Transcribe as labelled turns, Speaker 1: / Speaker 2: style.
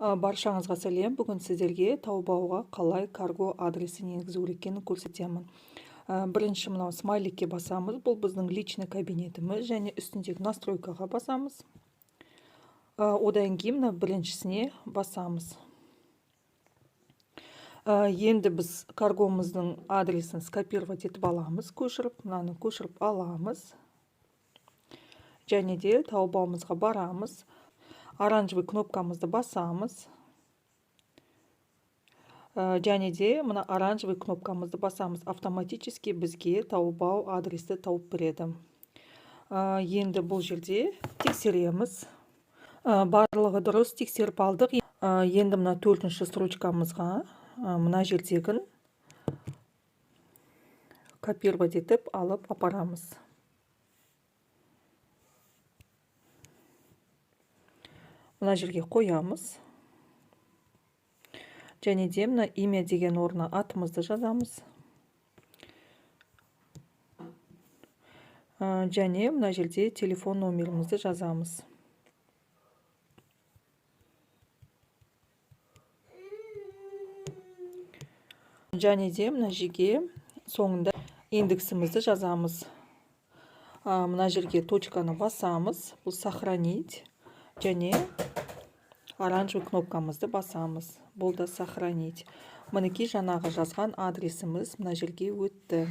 Speaker 1: Баршаңызға сәлем. Бүгін сіздерге Taobao-ға қалай карго адресін енгізу керек екенін көрсетемін. Бірінші мынау смайликке басамыз. Бұл біздің личный кабинетіміз, және үстіндегі настройкаға басамыз. Одан кейін мына біріншісіне басамыз. Енді біз каргомыздың адресін скопировать етіп аламыз, мынаны көшіріп аламыз. Және де Taobao-мызға барамыз. Оранжевый кнопкамызды басамыз. Және де мына оранжевый кнопкамызды басамыз. Автоматически бізге Taobao адресті тауып береді. Енді бұл жерде тексереміз. Барлығы дұрыс тексеріп алдық. Енді мына 4-ші строчкамызға мына жердегін копировать етіп алып апарамыз. Мына жерге қоямыз. Және де мына имя деген орнына атымызды жазамыз. Және мына жерде телефон номерімізді жазамыз. Және де мына жерге соңында индексімізді жазамыз. Мына жерге точканы басамыз. Бұл сохранить. Және оранжевый кнопкамызды басамыз. Бұл да сохранить. Мінекей жаңағы жазған адресіміз мына жерге өтті.